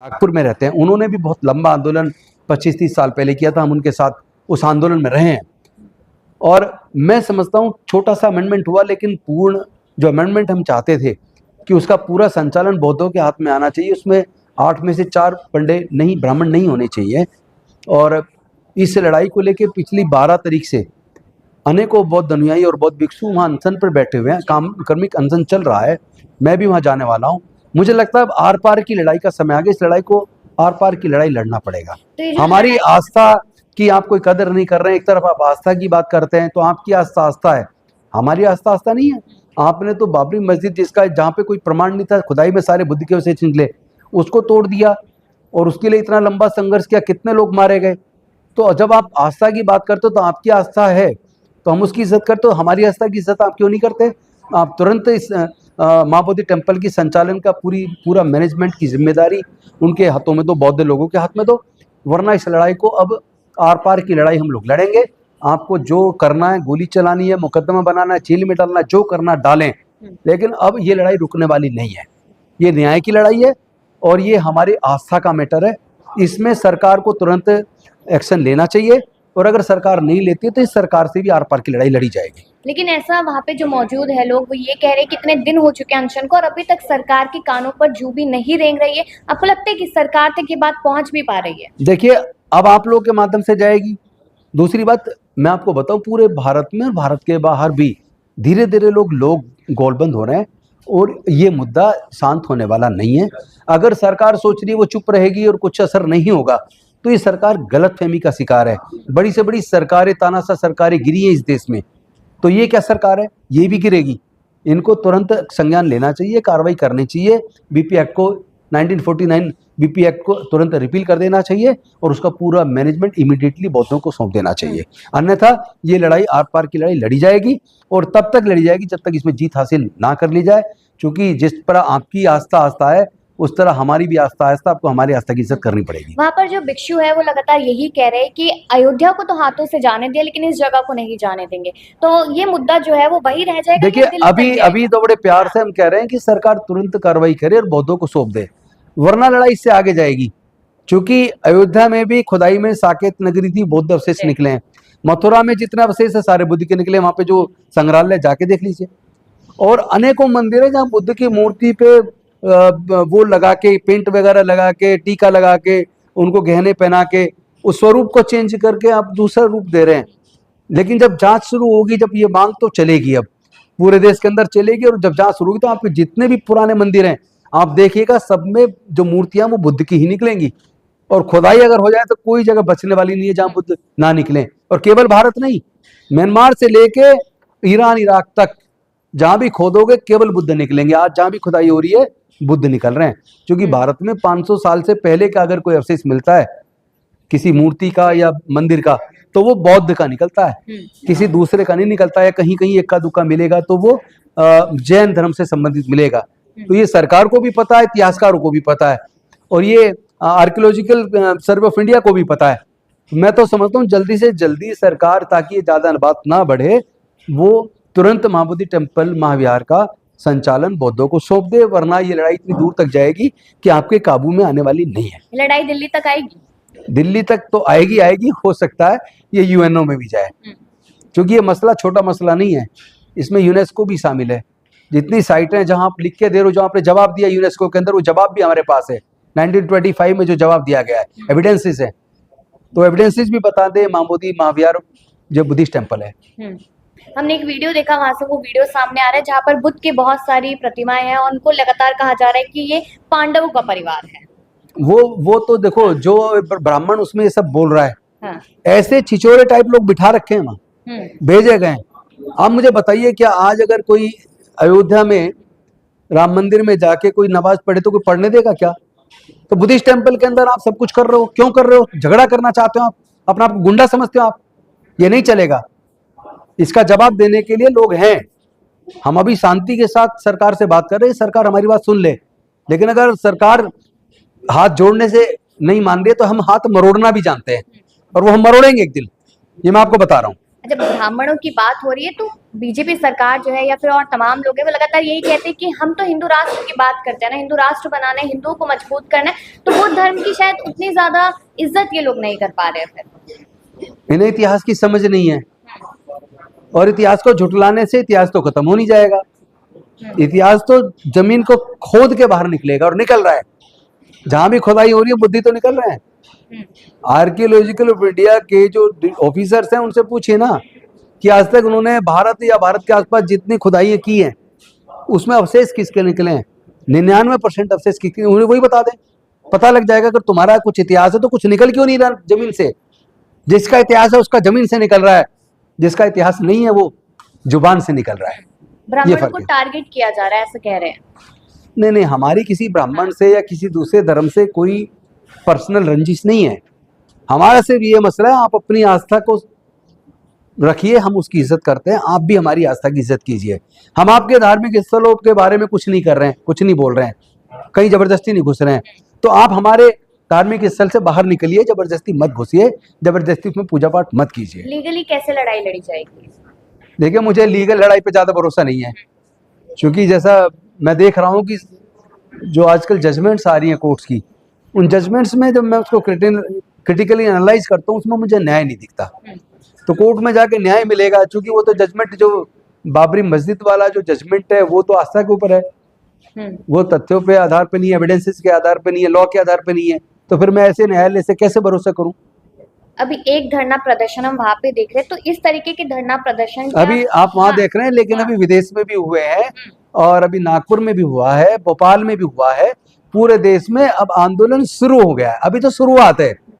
नागपुर में रहते हैं, उन्होंने भी बहुत लंबा आंदोलन 25-30 साल पहले किया था। हम उनके साथ उस आंदोलन में रहे हैं और मैं समझता हूँ छोटा सा अमेंडमेंट हुआ, लेकिन पूर्ण जो अमेंडमेंट हम चाहते थे कि उसका पूरा संचालन बौद्धों के हाथ में आना चाहिए, उसमें 8 में से 4 पंडे नहीं, ब्राह्मण नहीं होने चाहिए। और इस लड़ाई को लेकर पिछली 12 तारीख से अनेकों बौद्ध अनुयायी और बौद्ध भिक्षु वहाँ अनशन पर बैठे हुए हैं, कार्मिक अनशन चल रहा है। मैं भी वहाँ जाने वाला हूँ। मुझे लगता है अब आर पार की लड़ाई का समय आ गया, इस लड़ाई को आर पार की लड़ाई लड़ना पड़ेगा। हमारी आस्था की आप कोई कदर नहीं कर रहे हैं। एक तरफ आप आस्था की बात करते हैं तो आपकी आस्था आस्था है, हमारी आस्था आस्था नहीं है। आपने तो बाबरी मस्जिद, जिसका जहाँ पे कोई प्रमाण नहीं था, खुदाई में सारे बुद्ध के अवशेष निकले, उसको तोड़ दिया और उसके लिए इतना लंबा संघर्ष किया, कितने लोग मारे गए। तो जब आप आस्था की बात करते हो तो आपकी आस्था है तो हम उसकी इज्जत करते हो, हमारी आस्था की इज्जत आप क्यों नहीं करते? आप तुरंत इस माँ बोधि टेम्पल की संचालन का पूरा मैनेजमेंट की जिम्मेदारी उनके हाथों में दो, बौद्ध लोगों के हाथ में दो, वरना इस लड़ाई को अब आर पार की लड़ाई हम लोग लड़ेंगे। आपको जो करना है, गोली चलानी है, मुकदमा बनाना है, जेल में डालना है, जो करना डालें, लेकिन अब ये लड़ाई रुकने वाली नहीं है। ये न्याय की लड़ाई है और ये हमारी आस्था का मैटर है। इसमें सरकार को तुरंत एक्शन लेना चाहिए और अगर सरकार नहीं लेती तो इस सरकार से भी आर पार की लड़ाई लड़ी जाएगी। लेकिन ऐसा वहाँ पे जो मौजूद है लोग वो ये कह रहे हैं कितने दिन हो चुके हैं अनशन को और अभी तक सरकार के कानों पर जू भी नहीं रेंग रही है। आपको लगता है कि सरकार तक ये बात पहुंच भी पा रही है? देखिए, अब आप लोग के माध्यम से जाएगी। दूसरी बात मैं आपको बताऊं, पूरे भारत में और भारत के बाहर भी धीरे धीरे लोग गोलबंद हो रहे हैं और ये मुद्दा शांत होने वाला नहीं है। अगर सरकार सोच रही है वो चुप रहेगी और कुछ असर नहीं होगा तो ये सरकार गलतफहमी का शिकार है। बड़ी से बड़ी सरकारें, तानाशाह सरकारें गिरी है इस देश में, तो ये क्या सरकार है? ये भी गिरेगी। इनको तुरंत संज्ञान लेना चाहिए, कार्रवाई करनी चाहिए। बीपी एक्ट को 1949 बीपी एक्ट को तुरंत रिपील कर देना चाहिए और उसका पूरा मैनेजमेंट इमीडिएटली बौद्धों को सौंप देना चाहिए। अन्यथा ये लड़ाई आर पार की लड़ाई लड़ी जाएगी और तब तक लड़ी जाएगी जब तक इसमें जीत हासिल ना कर ली जाए। क्योंकि जिस तरह आपकी आस्था आस्था है उस तरह हमारी भी आस्था आस्था, आपको हमारी आस्था की इज्जत करनी पड़ेगी। वहाँ पर जो भिक्षु है वो लगातार यही कह रहे हैं कि अयोध्या को तो हाथों से जाने दिया लेकिन इस जगह को नहीं जाने देंगे, तो ये मुद्दा जो है वो वही रह जाएगा। देखिए, अभी तो बड़े प्यार से हम कह रहे हैं कि सरकार तुरंत कार्रवाई करे और बौद्धों को सौंप दे, वरना लड़ाई इससे आगे जाएगी। क्योंकि अयोध्या में भी खुदाई में साकेत नगरी थी, बौद्ध अवशेष निकले हैं। मथुरा में जितने अवशेष है सारे बुद्ध के निकले। वहां पे जो संग्रहालय जाके देख लीजिए। और अनेकों मंदिर है जहाँ बुद्ध की मूर्ति पे वो लगा के, पेंट वगैरह लगा के, टीका लगा के, उनको गहने पहना के उस स्वरूप को चेंज करके आप दूसरा रूप दे रहे हैं। लेकिन जब जांच शुरू होगी, जब ये मांग तो चलेगी, अब पूरे देश के अंदर चलेगी और जब जांच शुरू होगी तो आपके जितने भी पुराने मंदिर हैं आप देखिएगा सब में जो मूर्तियां वो बुद्ध की ही निकलेंगी। और खुदाई अगर हो जाए तो कोई जगह बचने वाली नहीं है जहां बुद्ध ना निकले। और केवल भारत नहीं, म्यांमार से लेके ईरान, इराक तक जहां भी खोदोगे केवल बुद्ध निकलेंगे। आज जहां भी खुदाई हो रही है बुद्ध निकल रहे हैं। क्योंकि भारत में 500 साल से पहले का अगर कोई अवशेष मिलता है किसी मूर्ति का या मंदिर का तो वो बौद्ध का निकलता है, किसी दूसरे का नहीं निकलता है। कहीं कहीं इक्का दुक्का मिलेगा तो वो जैन धर्म से संबंधित मिलेगा। तो ये सरकार को भी पता है, इतिहासकारों को भी पता है और ये आर्कियोलॉजिकल सर्वे ऑफ इंडिया को भी पता है। मैं तो समझता हूँ जल्दी से जल्दी सरकार, ताकि ये ज्यादा बात ना बढ़े, वो तुरंत माँ बोधि टेम्पल महाविहार का संचालन बौद्धों को सौंप दे, वरना ये लड़ाई इतनी दूर तक जाएगी कि आपके काबू में आने वाली नहीं है। लड़ाई दिल्ली तक आएगी? दिल्ली तक तो आएगी, हो सकता है ये यूएनओ में भी जाए। क्योंकि ये मसला छोटा मसला नहीं है, इसमें यूनेस्को भी शामिल है। जितनी साइटें जहां आप लिख के दे रहे हो, जो आपने जवाब दिया यूनेस्को के अंदर, वो जवाब भी हमारे पास है। 1925 में जो जवाब दिया गया है, एविडेंसेस है, तो एविडेंसेस भी बता दे माँ बोधि महाविहार जो बुद्धिस्ट टेम्पल है। हमने एक वीडियो देखा, वहां से वो वीडियो सामने आ रहा है जहाँ पर बुद्ध की बहुत सारी प्रतिमाएं हैं और उनको लगातार कहा जा रहा है कि ये पांडवों का परिवार है। वो तो देखो, जो ब्राह्मण उसमें ये सब बोल रहा है, हाँ। ऐसे छिचोरे टाइप लोग बिठा रखे हैं वहां, भेजे गए। आप मुझे बताइए, क्या आज अगर कोई अयोध्या में राम मंदिर में जाके कोई नमाज पढ़े तो कोई पढ़ने देगा क्या? तो बुद्धिस्ट टेम्पल के अंदर आप सब कुछ कर रहे हो, क्यों कर रहे हो? झगड़ा करना चाहते हो आप? अपना आप गुंडा समझते हो आप? ये नहीं चलेगा। इसका जवाब देने के लिए लोग हैं। हम अभी शांति के साथ सरकार से बात कर रहे हैं, सरकार हमारी बात सुन ले। लेकिन अगर सरकार हाथ जोड़ने से नहीं मान रही है तो हम हाथ मरोड़ना भी जानते हैं और वो हम मरोड़ेंगे एक दिन, ये मैं आपको बता रहा हूँ। जब ब्राह्मणों की बात हो रही है तो बीजेपी सरकार जो है या फिर और तमाम लोग हैं वो लगातार यही कहते हैं कि हम तो हिंदू राष्ट्र की बात करते हैं ना, हिंदू राष्ट्र बनाना है, हिंदुओं को मजबूत करना है, तो बौद्ध धर्म की शायद उतनी ज्यादा इज्जत ये लोग नहीं कर पा रहे हैं फिर। इन्हें इतिहास की समझ नहीं है, और इतिहास को झुटलाने से इतिहास तो खत्म हो नहीं जाएगा। इतिहास तो जमीन को खोद के बाहर निकलेगा, और निकल रहा है। जहां भी खुदाई हो रही है बुद्धि तो निकल रहे हैं। आर्कियोलॉजिकल ऑफ इंडिया के जो ऑफिसर्स हैं उनसे पूछिए ना कि आज तक उन्होंने भारत या भारत के आसपास जितनी खुदाइयां की हैं उसमें अवशेष किसके निकले हैं। 99% अवशेष किसके, उन्हें वही बता दें, पता लग जाएगा। अगर तुम्हारा कुछ इतिहास है तो कुछ निकल क्यों नहीं रहा जमीन से। जिसका इतिहास है उसका जमीन से निकल रहा है, जिसका इतिहास नहीं है वो जुबान से निकल रहा है। ब्राह्मणों को टारगेट किया जा रहा है ऐसा कह रहे हैं। नहीं नहीं, हमारी किसी ब्राह्मण से या किसी दूसरे धर्म से कोई पर्सनल रंजिश नहीं है। हमारा सिर्फ ये मसला है, आप अपनी आस्था को रखिए, हम उसकी इज्जत करते हैं, आप भी हमारी आस्था की इज्जत कीजिए। हम आपके धार्मिक स्थलों के बारे में कुछ नहीं कर रहे हैं, कुछ नहीं बोल रहे हैं, कहीं जबरदस्ती नहीं घुस रहे हैं। तो आप हमारे धार्मिक स्थल से बाहर निकलिए, जबरदस्ती मत घुसिए, जबरदस्ती उसमें पूजा पाठ मत कीजिए। लीगली कैसे लड़ाई लड़ी जाएगी? देखिए, मुझे लीगल लड़ाई पे ज्यादा भरोसा नहीं है, क्योंकि जैसा मैं देख रहा हूँ कि जो आजकल जजमेंट्स आ रही हैं कोर्ट्स की, उन जजमेंट्स में जब मैं उसको क्रिटिकली एनालाइज करता हूँ उसमें मुझे न्याय नहीं दिखता। तो कोर्ट में जाके न्याय मिलेगा, क्योंकि वो तो जजमेंट, जो बाबरी मस्जिद वाला जो जजमेंट है वो तो आस्था के ऊपर है, वो तथ्यों पे आधार पे नहीं है, एविडेंसेस के आधार पे नहीं है, लॉ के आधार पे नहीं है। तो फिर मैं ऐसे न्यायालय से कैसे भरोसा करूं। अभी एक धरना प्रदर्शन हम वहां पे देख रहे हैं, तो इस तरीके के धरना प्रदर्शन अभी आप वहां देख रहे हैं, लेकिन अभी विदेश में भी हुए हैं, और अभी नागपुर में भी हुआ है, भोपाल में भी हुआ है, पूरे देश में अब आंदोलन शुरू हो गया है। अभी तो शुरुआत है।